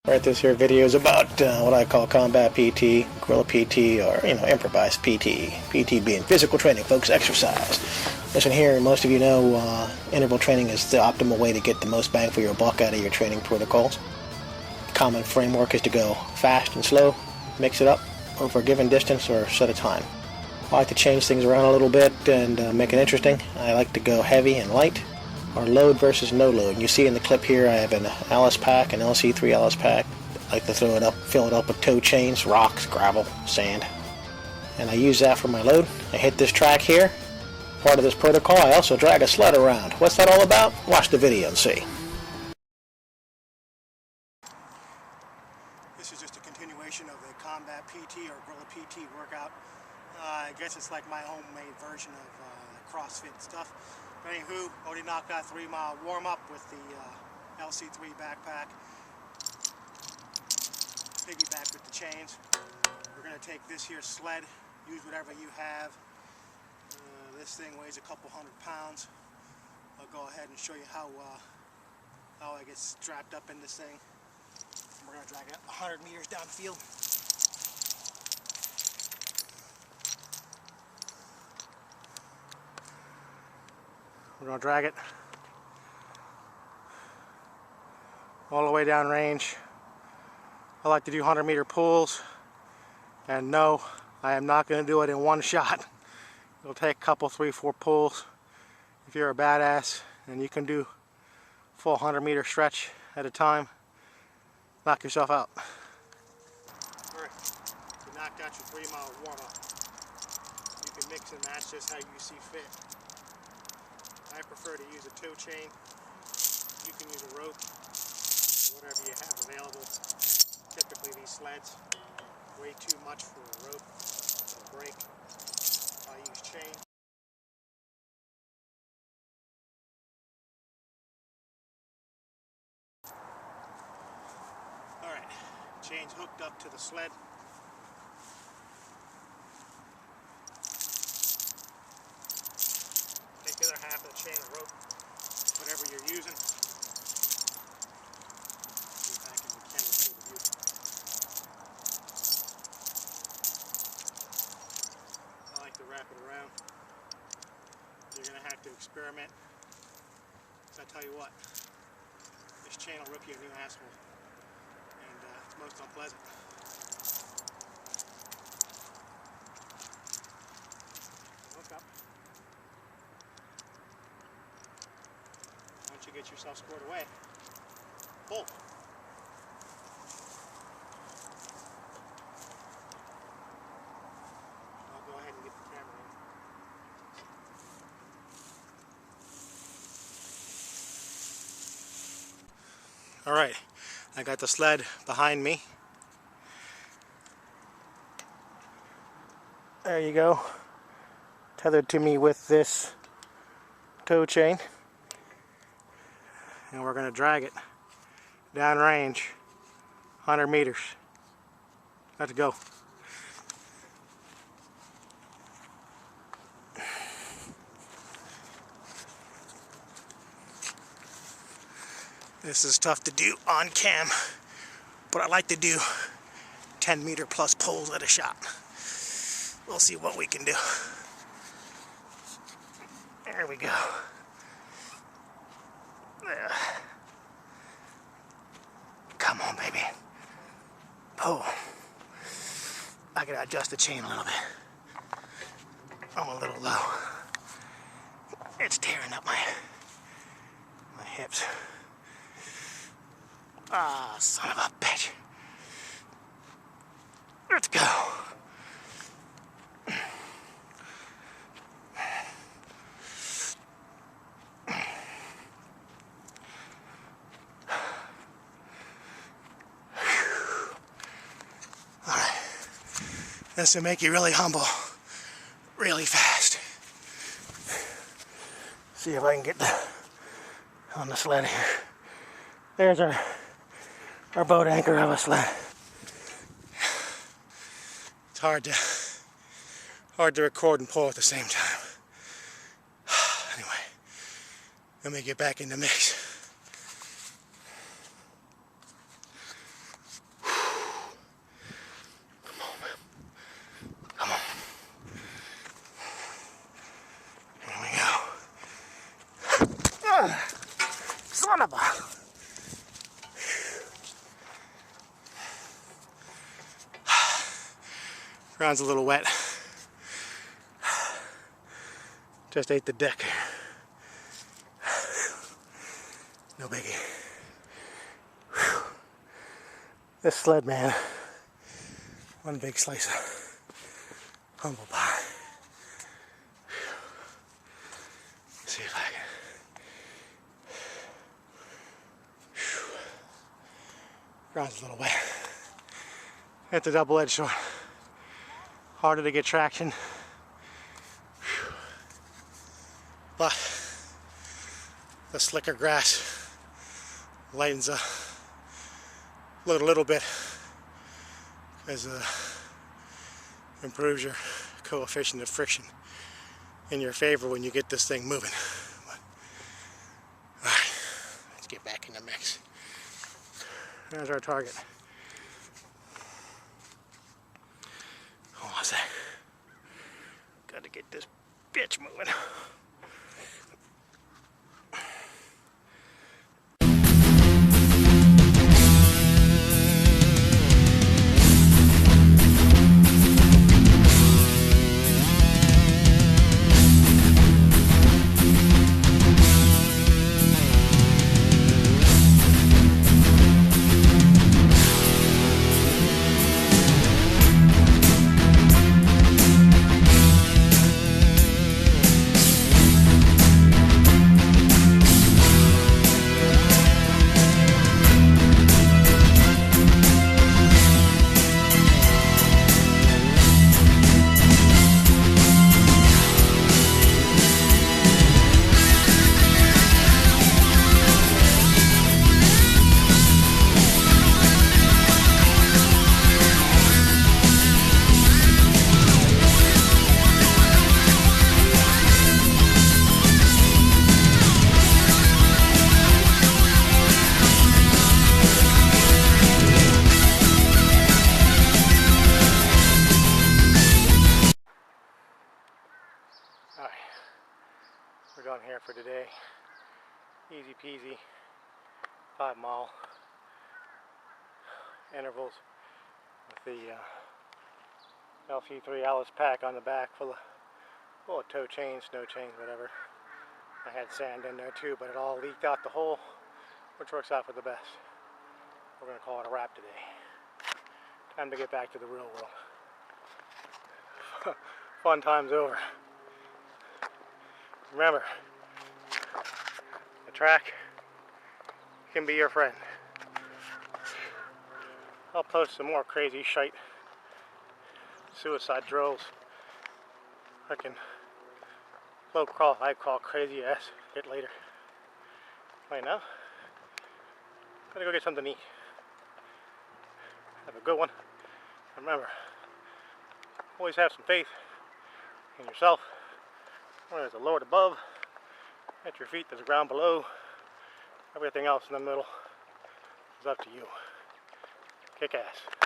Alright, this here video is about what I call combat PT, guerrilla PT, or, improvised PT. PT being physical training, folks, exercise. Listen here, most of you know interval training is the optimal way to get the most bang for your buck out of your training protocols. The common framework is to go fast and slow, mix it up over a given distance or set a time. I like to change things around a little bit and make it interesting. I like to go heavy and light, or load versus no load. And you see in the clip here I have an Alice pack, an LC3 Alice pack. I like to fill it up with tow chains, rocks, gravel, sand. And I use that for my load. I hit this track here. Part of this protocol, I also drag a sled around. What's that all about? Watch the video and see. This is just a continuation of the combat PT or guerrilla PT workout. I guess it's like my homemade version of CrossFit stuff. But anywho, already knocked out 3-mile warm-up with the LC3 backpack. Piggyback with the chains. We're going to take this here sled, use whatever you have. This thing weighs a couple 100 pounds. I'll go ahead and show you how I get strapped up in this thing. We're going to drag it 100 meters down the field. We're going to drag it all the way down range. I like to do 100-meter pulls, and no, I am not going to do it in one shot. It'll take a couple, 3, 4 pulls. If you're a badass and you can do full 100-meter stretch at a time, knock yourself out. Alright, you knocked out your 3-mile warm-up. You can mix and match this how you see fit. I prefer to use a tow chain. You can use a rope, whatever you have available. Typically these sleds, way too much for a rope or break. I use chain. Alright, chain's hooked up to the sled. Take the other half of the chain or rope, whatever you're using. Get back in the camera field of view. I like to wrap it around. You're going to have to experiment. So I tell you what, this chain will rip you a new asshole. And it's most unpleasant. Hook up. Once you get yourself squared away, pull. I'll go ahead and get the camera in. Alright, I got the sled behind me. There you go. Tethered to me with this tow chain. And we're going to drag it down range 100 meters. Let's go. This is tough to do on cam, but I like to do 10-meter plus pulls at a shot. We'll see what we can do. There we go. Come on, baby. Pull. I gotta adjust the chain a little bit. I'm a little low. It's tearing up my hips. Ah, son of a bitch. Let's go. This will make you really humble, really fast. See if I can get on the sled here. There's our boat anchor of a sled. It's hard to record and pull at the same time. Anyway, let me get back in the mix. Ground's a little wet. Just ate the deck. No biggie. Whew. This sled, man. One big slice of humble pie. Let's see if I can. Whew. Ground's a little wet. It's a double-edged sword. Harder to get traction. Whew. But the slicker grass lightens a little bit as improves your coefficient of friction in your favor when you get this thing moving. But, all right, let's get back in the mix. There's our target. Hold on a sec. Got to get this bitch moving. We're done here for today. Easy peasy, 5-mile intervals with the LC3 Alice pack on the back full of toe chains, snow chains, whatever. I had sand in there too, but it all leaked out the hole, which works out for the best. We're going to call it a wrap today. Time to get back to the real world. Fun time's over. Remember, the track can be your friend. I'll post some more crazy shite, suicide drills, fucking low crawl, I call crazy ass shit later. Right now, gotta go get something to eat. Have a good one. Remember, always have some faith in yourself. There's a Lord above, at your feet there's a ground below, everything else in the middle is up to you. Kick ass.